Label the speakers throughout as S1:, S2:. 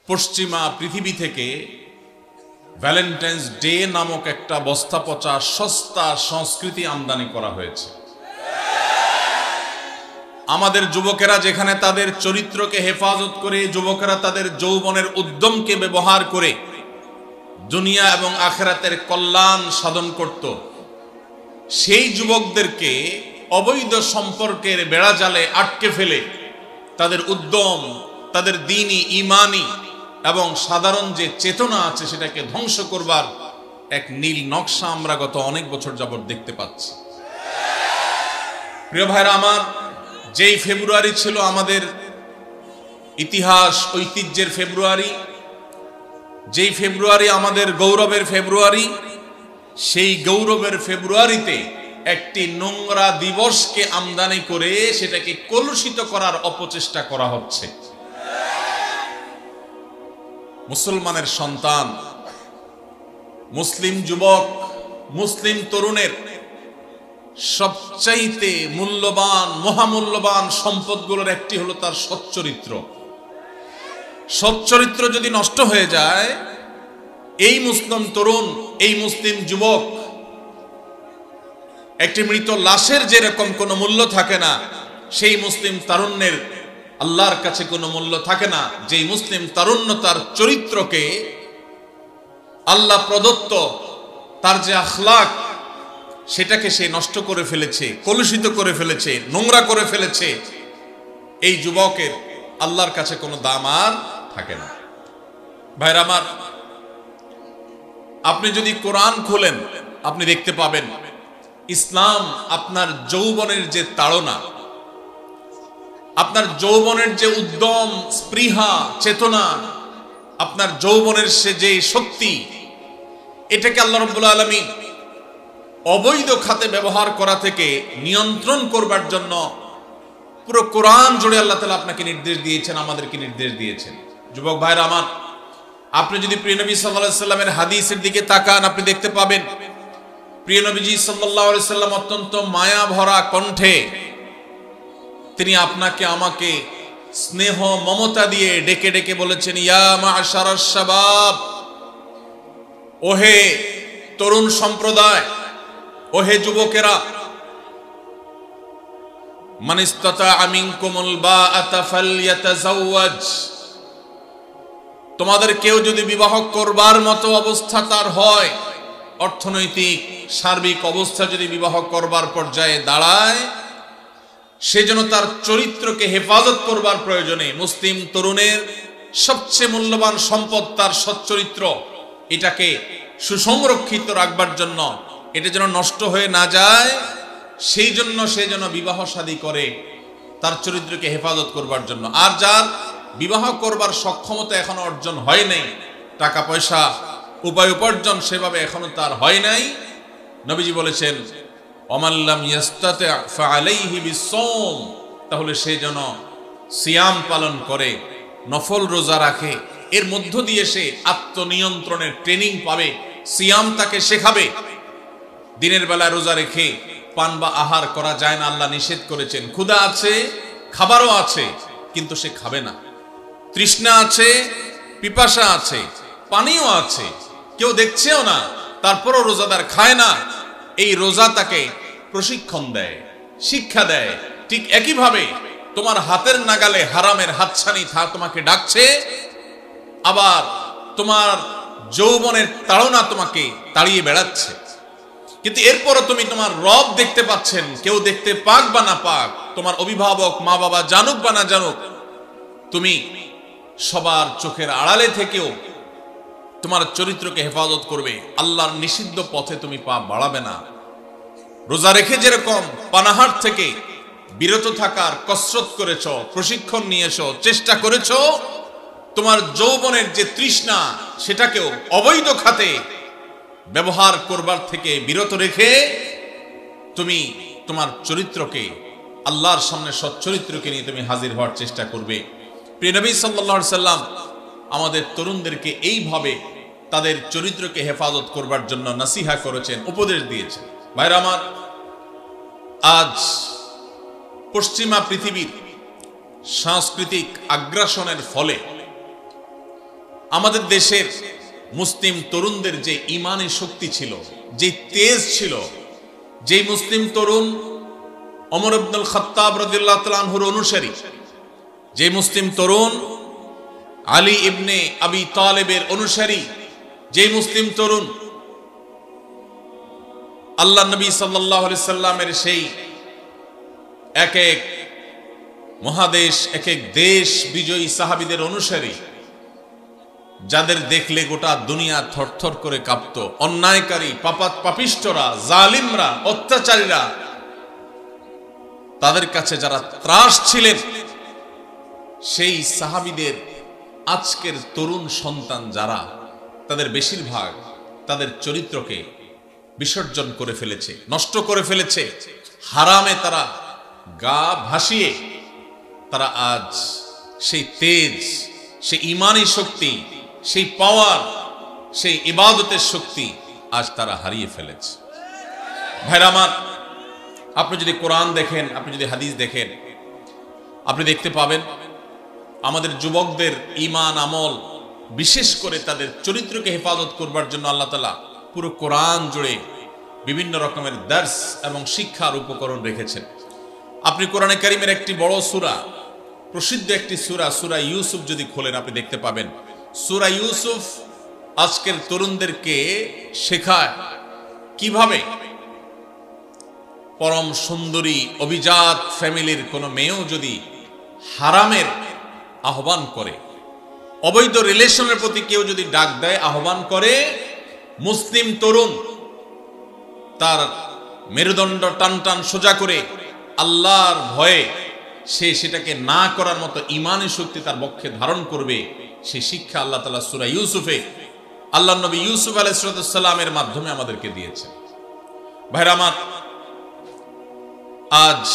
S1: পশ্চিমা পৃথিবী থেকে ভ্যালেন্টাইন্স ডে নামক একটা বস্তা পচা সস্তা সংস্কৃতি আমদানি করা হয়েছে। আমাদের যুবকেরা যেখানে তাদের চরিত্রকে হেফাজত করে, যুবকেরা তাদের যৌবনের উদ্যমকে ব্যবহার করে দুনিয়া এবং আখিরাতের কল্যাণ সাধন করত, সেই যুবকদেরকে অবৈধ সম্পর্কের বেড়াজালে আটকে ফেলে তাদের উদ্যম, তাদের দ্বীনি ঈমানি এবং সাধারণ যে চেতনা আছে সেটাকে ধ্বংস করবার এক নীল নকশা আমরা গত অনেক বছর যাবত দেখতে পাচ্ছি। প্রিয় ভাইরা আমার, যেই ফেব্রুয়ারি ছিল আমাদের ইতিহাস ঐতিহ্যের ফেব্রুয়ারি, যেই ফেব্রুয়ারি আমাদের গৌরবের ফেব্রুয়ারি, সেই গৌরবের ফেব্রুয়ারিতে একটি নোংরা দিবসকে আমদানি করে সেটাকে কলুষিত করার অপচেষ্টা করা হচ্ছে। মুসলমানের সন্তান, মুসলিম যুবক, মুসলিম তরুণের সবচাইতে মূল্যবান, মহামূল্যবান সম্পদগুলোর একটি হলো তার সচ্চরিত্র। সচ্চরিত্র যদি নষ্ট হয়ে যায়, এই মুসলিম তরুণ, এই মুসলিম যুবক একটি মৃত লাশের যেরকম কোনো মূল্য থাকে না, সেই মুসলিম তারুণ্যের আল্লাহর কাছে কোনো মূল্য থাকে না। যেই মুসলিম তারুণ্য তার চরিত্রকে আল্লাহ প্রদত্ত তার যে আখলাক সেটাকে সে নষ্ট করে ফেলেছে, কলুষিত করে ফেলেছে, নোংরা করে ফেলেছে, এই যুবকের আল্লাহর কাছে কোনো দাম আর থাকে না। ভাইরা আমার, আপনি যদি কোরআন খোলেন আপনি দেখতে পাবেন ইসলাম আপনার যৌবনের যে তাড়না, আপনার যৌবনের যে উদ্যম, স্পৃহা, চেতনা, আপনার যৌবনের সে যে শক্তি, এটাকে আল্লাহ রাব্বুল আলামিন অবৈধ খাতে ব্যবহার করা থেকে নিয়ন্ত্রণ করবার জন্য পুরো কোরআন জুড়ে আল্লাহ তাআলা আপনাকে নির্দেশ দিয়েছেন, আমাদেরকে নির্দেশ দিয়েছেন। যুবক ভাইরা আমার, আপনি যদি প্রিয় নবী সাল্লাল্লাহু আলাইহি সাল্লামের হাদিসের দিকে তাকান, আপনি দেখতে পাবেন প্রিয় নবীজি সাল্লাল্লাহু আলাইহি সাল্লাম অত্যন্ত মায়া ভরা কণ্ঠে তিনি আপনাকে আমাকে স্নেহ মমতা দিয়ে ডেকে ডেকে বলেছেন, ইয়া মা'শারাশ শাবাব, ওহে তরুণ সম্প্রদায়, ওহে যুবকেরা, মান ইসতাতা'a মিনকুমুল বাআতা ফালইয়াতাযাওয়াজ, তোমাদের কেউ যদি বিবাহ করবার মতো অবস্থা তার হয়, অর্থনৈতিক সার্বিক অবস্থা যদি বিবাহ করবার পর্যায়ে দাঁড়ায়, সেজন্য তার চরিত্রকে হেফাজত করবার প্রয়োজনে মুসলিম তরুণের সবচেয়ে মূল্যবান সম্পদ তার সচ্চরিত্র, এটাকে সুসংরক্ষিত রাখবার জন্য, এটা যেন নষ্ট হয়ে না যায়, সেই জন্য সে যেন বিবাহ শাদী করে তার চরিত্রকে হেফাজত করবার জন্য। আর যার বিবাহ করবার সক্ষমতা এখনো অর্জন হয় নাই, টাকা পয়সা উপায় উপার্জন সেভাবে এখনো তার হয় নাই, নবীজি বলেছেন ওমান লাম ইয়াস্তাতি' ফাআলাইহি বিসসাওম, তাহলে সে যেন সিয়াম পালন করে, নফল রোজা রাখে, এর মধ্য দিয়ে সে আত্মনিয়ন্ত্রণের ট্রেনিং পাবে। সিয়াম তাকে শেখাবে দিনের বেলা রোজা রেখে পান বা আহার করা যায় না, আল্লাহ নিষেধ করেছেন। ক্ষুধা আছে, খাবারও আছে, কিন্তু সে খাবে না। তৃষ্ণা আছে, পিপাসা আছে, পানিও আছে, কেউ দেখছেও না, তারপরও রোজাদার খায় না। এই রোজা তাকে প্রশিক্ষণ দেয়, শিক্ষা দেয়। ঠিক একইভাবে তোমার হাতের নাগালে হারামের হাতছানি তোমাকে ডাকছে, আবার তোমার যৌবনের তাড়না তোমাকে তাড়িয়ে বেড়াচ্ছে, কিন্তু এরপরও তুমি তোমার রব দেখতে পাচ্ছেন, কেউ দেখতে পাক বা না পাক, তোমার অভিভাবক মা বাবা জানুক বা না জানুক, তুমি সবার চোখের আড়ালে থেকেও তোমার চরিত্রকে হেফাজত করবে, আল্লাহর নিষিদ্ধ পথে তুমি পা বাড়াবে না। রোজা রেখে যেরকম পানাহার থেকে বিরত থাকার কসরত করেছ, প্রশিক্ষণ নিয়েছ, চেষ্টা করেছ, তোমার যৌবনের যে তৃষ্ণা সেটাকেও অবৈধ খাতে ব্যবহার করবার থেকে বিরত রেখে তুমি তোমার চরিত্রকে, আল্লাহর সামনে সচ্চরিত্রকে নিয়ে তুমি হাজির হওয়ার চেষ্টা করবে। প্রিয় নবী সাল্লাল্লাহু আলাইহি সাল্লাম আমাদের তরুণদেরকে এইভাবে তাদের চরিত্রকে হেফাজত করবার জন্য নসিহা করেছেন, উপদেশ দিয়েছেন। ভাইরা আমার, আজ পশ্চিমা পৃথিবীর সাংস্কৃতিক আগ্রাসনের ফলে আমাদের দেশের মুসলিম তরুণদের যে ইমানি শক্তি ছিল, যে তেজ ছিল, যেই মুসলিম তরুণ ওমর ইবনুল খাত্তাব রাদিয়াল্লাহু তাআলা আনহুর অনুসারী, যে মুসলিম তরুণ আলী ইবনে আবি তালেবের অনুসারী, যে মুসলিম তরুণ আল্লাহ নবী সাল্লাল্লাহু আলাইহি সাল্লামের সেই এক এক মহাদেশ, এক এক দেশ বিজয়ী সাহাবীদের অনুসারী, যাদের দেখলে গোটা দুনিয়া থরথর করে কাঁপত, অন্যায়কারী পাপিষ্ঠরা, জালিমরা, অত্যাচারীরা তাদের কাছে যারা ত্রাস ছিলেন, সেই সাহাবীদের আজকের তরুণ সন্তান যারা, তাদের বেশিরভাগ তাদের চরিত্রকে বিসর্জন করে ফেলেছে, নষ্ট করে ফেলেছে, হারামে তারা গা ভাসিয়ে তারা আজ সেই তেজ, সেই ইমানি শক্তি, সেই পাওয়ার, সেই ইবাদতের শক্তি আজ তারা হারিয়ে ফেলেছে। ভাইরা আমার, আপনি যদি কোরআন দেখেন, আপনি যদি হাদিস দেখেন, আপনি দেখতে পাবেন আমাদের যুবকদের ঈমান আমল, বিশেষ করে তাদের চরিত্রকে হেফাজত করবার জন্য আল্লাহ তাআলা পুরো কোরআন জুড়ে বিভিন্ন রকমের দার্স এবং শিক্ষার উপকরণ রেখেছেন। আপনি কোরআনে কারীমের একটি বড় সূরা, প্রসিদ্ধ একটি সূরা, সূরা ইউসুফ যদি খোলেন, আপনি দেখতে পাবেন সূরা ইউসুফ আজকের তরুণদেরকে শেখায় কিভাবে পরম সুন্দরী অভিজাত ফ্যামিলির কোনো মেয়েও যদি হারামের আহ্বান করে, অবৈধ রিলেশনের প্রতি কেউ যদি ডাক দেয়, আহ্বান করে, মুসলিম তরুণ তার মেরুদণ্ড টান টান সোজা করে আল্লাহর ভয়ে সে সেটাকে না করার মতো ঈমানী শক্তি তার বক্ষে ধারণ করবে। সেই শিক্ষা আল্লাহ তাআলা সূরা ইউসুফে আল্লাহ নবী ইউসুফ আলাইহিস সালামের মাধ্যমে আমাদেরকে দিয়েছেন। ভাইরা আমার, আজ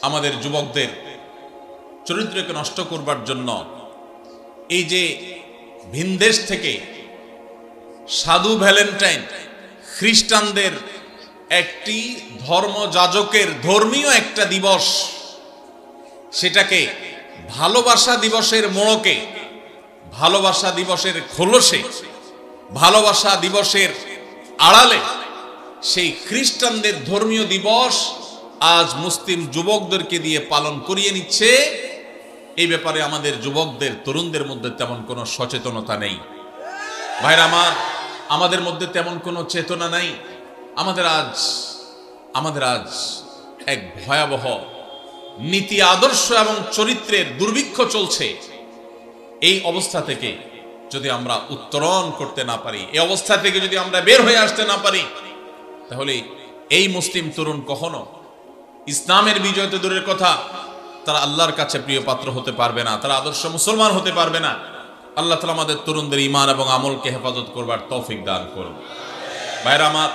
S1: আমাদের যুবকদের চরিত্রকে নষ্ট করবার জন্য এই যে ভিনদেশ থেকে সাধু ভ্যালেন্টাইন, খ্রিস্টানদের একটি ধর্মযাজকের ধর্মীয় একটা দিবস, সেটাকে ভালোবাসা দিবসের মোড়কে, ভালোবাসা দিবসের খোলসে, ভালোবাসা দিবসের আড়ালে সেই খ্রিস্টানদের ধর্মীয় দিবস আজ মুসলিম যুবকদেরকে দিয়ে পালন করিয়ে নিচ্ছে। এই ব্যাপারে আমাদের যুবকদের, তরুণদের মধ্যে তেমন কোনো সচেতনতা নেই। ভাইরা আমার, আমাদের মধ্যে তেমন কোনো চেতনা নাই। আমাদের আজ এক ভয়াবহ নীতি, আদর্শ এবং চরিত্রের দুর্ভিক্ষ চলছে। এই অবস্থা থেকে যদি আমরা উত্তরণ করতে না পারি, এই অবস্থা থেকে যদি আমরা বের হয়ে আসতে না পারি, তাহলে এই মুসলিম তরুণ কখনো ইসলামের বিজয় তো দূরের কথা, তারা আল্লাহর কাছে প্রিয় পাত্র হতে পারবে না, তারা আদর্শ মুসলমান হতে পারবে না। আল্লাহ তাআলা আমাদের তরুণদের ঈমান এবং আমলকে হেফাজত করবার তৌফিক দান করুন। ভাইরা আমার,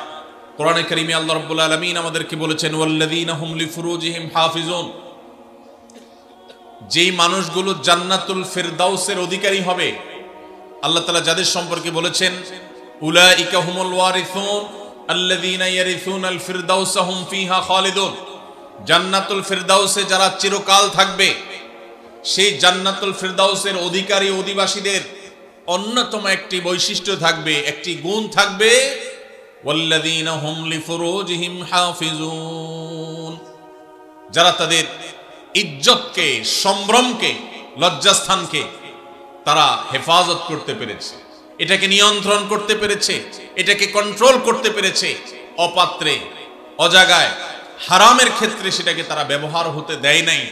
S1: কোরআনে কারীমে আল্লাহ রাব্বুল আলামিন আমাদেরকে বলেছেন, ওয়াল্লাযীনা হুম লিফুরুজিহিম হাফিজুন, যেই মানুষগুলো জান্নাতুল ফিরদাউসের অধিকারী হবে, আল্লাহ তাআলা যাদের সম্পর্কে বলেছেন, উলাইকা হুমুল ওয়ারিসুন আল্লাযীনা ইয়ারিসুনাল ফিরদাউসা হুম ফিহা খালিদুন, জান্নাতুল ফিরদাউসে যারা চিরকাল থাকবে, সেই জান্নাতুল ফিরদাউসের অধিকারী অধিবাসীদের অন্যতম একটি বৈশিষ্ট্য থাকবে, একটি গুণ থাকবে, ওয়াল্লাযীনা হুম লিফুরুজিহিম হাফিজুন, যারা তাদের ইজ্জতকে, সম্ভ্রমকে, লজ্জাস্থানকে তারা হেফাজত করতে পেরেছে, এটাকে নিয়ন্ত্রণ করতে পেরেছে, এটাকে কন্ট্রোল করতে পেরেছে, অপাত্রে, অজাগায়, হারামের ক্ষেত্রে সেটাকে তারা ব্যবহার হতে দেয় নাই।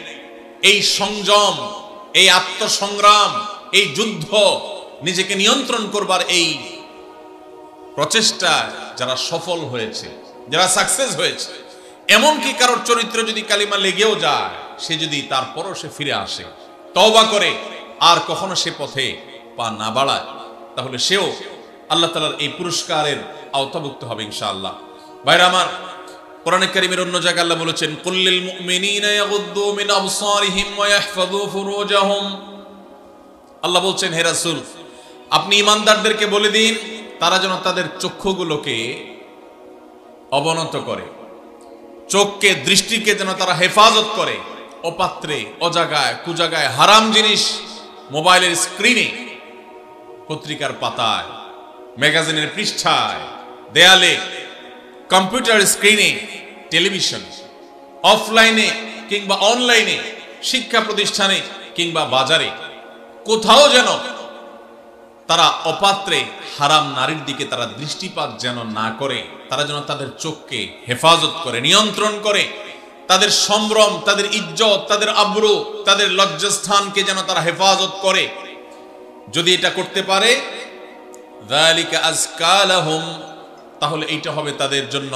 S1: এই সংযম, এই আত্মসংগ্রাম, এই যুদ্ধ, নিজেকে নিয়ন্ত্রণ করবার এই প্রচেষ্টা যারা সফল হয়েছে, যারা সাকসেস হয়েছে, এমনকি কারোর চরিত্র যদি কালিমা লেগেও যায়, সে যদি তারপরও সে ফিরে আসে, তওবা করে, আর কখনো সে পথে পা না বাড়ায়, তাহলে সেও আল্লাহ তাআলার এই পুরস্কারের আওতাভুক্ত হবে ইনশাআল্লাহ। ভাইরা আমার, কোরআনে কারীমের অন্য জায়গায় আল্লাহ বলেছেন, কুল্লিল মুমিনিনা ইয়াগুদ্দু মিন আবসারিহিম ওয়া ইয়াহফাযু ফুরুজাহুম, আল্লাহ বলছেন, হে রাসূল, আপনি ঈমানদারদেরকে বলে দিন তারা যেন তাদের চক্ষুগুলোকে অবনত করে, চোখকে, দৃষ্টিকে যেন তারা হেফাজত করে, অপাত্রে, অজাগায়, কুজাগায়, হারাম জিনিস, মোবাইলের স্ক্রিনে পত্রিকার পাতায়, ম্যাগাজিনের পৃষ্ঠায়, দেয়ালে, কম্পিউটার স্ক্রিনে, টেলিভিশন, অফলাইনে কিংবা অনলাইনে, শিক্ষা প্রতিষ্ঠানে কিংবা বাজারে, কোথাও যেন তারা অপাত্রে হারাম নারীর দিকে তারা দৃষ্টিপাত যেন না করে, তারা যেন তাদের চোখকে হেফাজত করে, নিয়ন্ত্রণ করে, তাদের সম্ভ্রম, তাদের ইজ্জত, তাদের আব্রু, তাদের লজ্জাস্থানকে যেন তারা হেফাজত করে। যদি এটা করতে পারে, যালিকা আযকা লাহুম, তাহলে এইটা হবে তাদের জন্য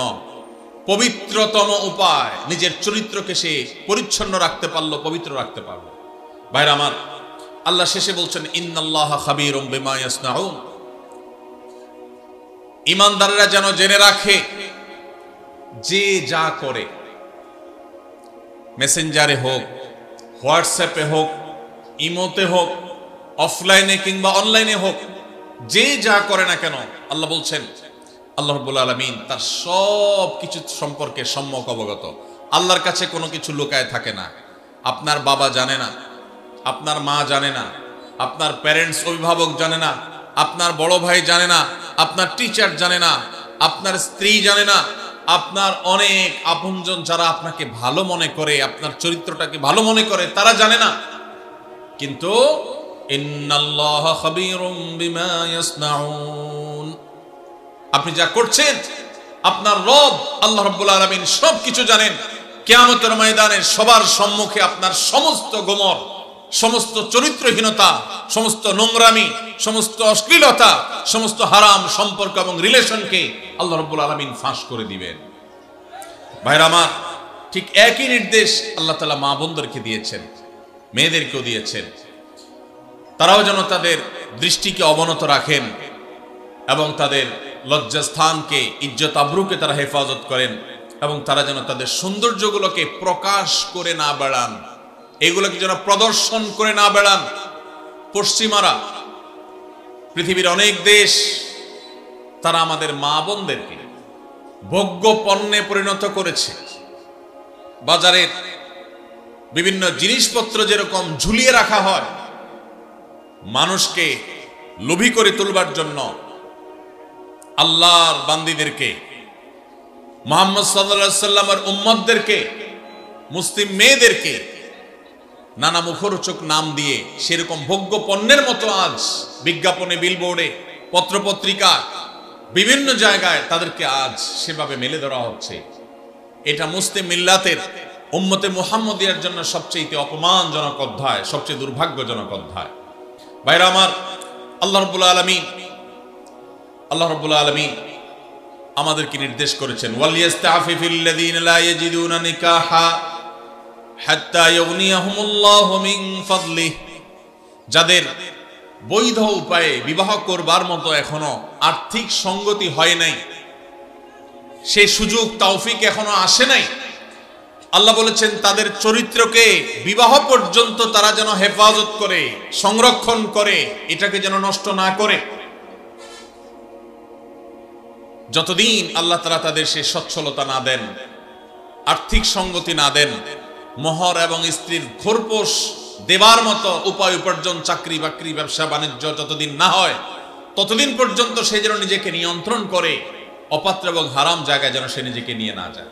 S1: পবিত্রতম উপায়। নিজের চরিত্রকে সে পরিচ্ছন্ন রাখতে পারলো, পবিত্র রাখতে পারলো। ভাইরা আমার, আল্লাহ শেষে বলছেন ইন্নাল্লাহা খাবীরুম বিমা ইয়াসনাউন। ঈমানদাররা যেন জেনে রাখে, যে যা করে, মেসেঞ্জারে হোক, হোয়াটসঅ্যাপে হোক, ইমোতে হোক, অফলাইনে কিংবা অনলাইনে হোক, যে যা করে না কেন, আল্লাহ বলছেন, আল্লাহ রাব্বুল আলামিন তার সব কিছু সম্পর্কে সম্যক অবগত। আল্লাহর কাছে কোনো কিছু লুকায় থাকে না। আপনার বাবা জানে না, আপনার মা জানে না, আপনার প্যারেন্টস অভিভাবক জানে না, আপনার বড় ভাই জানে না, আপনার টিচার জানে না, আপনার স্ত্রী জানে না, আপনার অনেক আপনজন যারা আপনাকে ভালো মনে করে, আপনার চরিত্রটাকে ভালো মনে করে, তারা জানে না। কিন্তু ইন্নাল্লাহা খাবীরুম বিমা ইয়াসনাউন, আপনি যা করছেন আপনার রব আল্লাহ রাব্বুল আলামিন সবকিছু জানেন। কিয়ামতের ময়দানে সবার সম্মুখে আপনার সমস্ত গোমর, সমস্ত চরিত্রহীনতা, সমস্ত নোংরামি, সমস্ত অশ্লীলতা, সমস্ত হারাম সম্পর্ক এবং রিলেশনকে আল্লাহ রাব্বুল আলামিন ফাঁস করে দিবেন। ভাইরা আমার, ঠিক একই নির্দেশ আল্লাহ তাআলা মা বোনদেরকে দিয়েছেন, মেয়েদেরকেও দিয়েছেন। তারাও যেন তাদের দৃষ্টিকে অবনত রাখেন এবং তাদের লজ্জাস্থানকে, ইজ্জত আবরুকে তারা হেফাজত করেন, এবং তারা যেন তাদের সৌন্দর্যগুলোকে প্রকাশ করে না বেড়ান, এগুলোকে যেন প্রদর্শন করে না বেড়ান। পশ্চিমারা, পৃথিবীর অনেক দেশ, তারা আমাদের মা বোনদেরকে ভোগ্য পণ্যে পরিণত করেছে। বাজারের বিভিন্ন জিনিসপত্র যেরকম ঝুলিয়ে রাখা হয় মানুষকে লোভী করে তুলবার জন্য, আল্লাহর বান্দীদেরকে, মুহাম্মদ সাল্লাল্লাহু আলাইহি সাল্লামের উম্মতদেরকে, মুসলিম মেয়েদেরকে নানা মুখরোচক নাম দিয়ে সেরকম ভোগ্য পণ্যের মতো আজ বিজ্ঞাপনে, বিলবোর্ডে, পত্রপত্রিকা, বিভিন্ন জায়গায় তাদেরকে আজ সেভাবে মেলে ধরা হচ্ছে। এটা মুসলিম মিল্লাতের, উম্মতে মুহাম্মদিয়ার জন্য সবচেয়ে অপমানজনক অধ্যায়, সবচেয়ে দুর্ভাগ্যজনক অধ্যায়। ভাইরা আমার, আল্লাহ রাব্বুল আলামিন আমাদেরকে নির্দেশ করেছেন, ওয়ালিয়াস্তাফিফিল্লাযীনা লা ইয়াজিদুনা নিকাহা হাত্তা ইউগনিয়াহুমুল্লাহু মিন ফাদলিহি, যাদের বৈধ উপায়ে বিবাহ করবার মতো এখনো আর্থিক সঙ্গতি হয় নাই, সেই সুযোগ তৌফিক এখনো আসে নাই, আল্লাহ বলেছেন তাদের চরিত্রকে বিবাহ পর্যন্ত তারা যেন হেফাজত করে, সংরক্ষণ করে, এটাকে যেন নষ্ট না করে। যতদিন আল্লাহ তাআলা তাদের সেই সচ্ছলতা না দেন, আর্থিক সঙ্গতি না দেন, মোহর এবং স্ত্রীর খোরপোশ দেবার মতো উপায় উপার্জন, চাকরি বাকরি, ব্যবসা বাণিজ্য যতদিন না হয়, ততদিন পর্যন্ত সে যেন নিজেকে নিয়ন্ত্রণ করে, অপাত্র এবং হারাম জায়গায় যেন সে নিজেকে নিয়ে না যায়।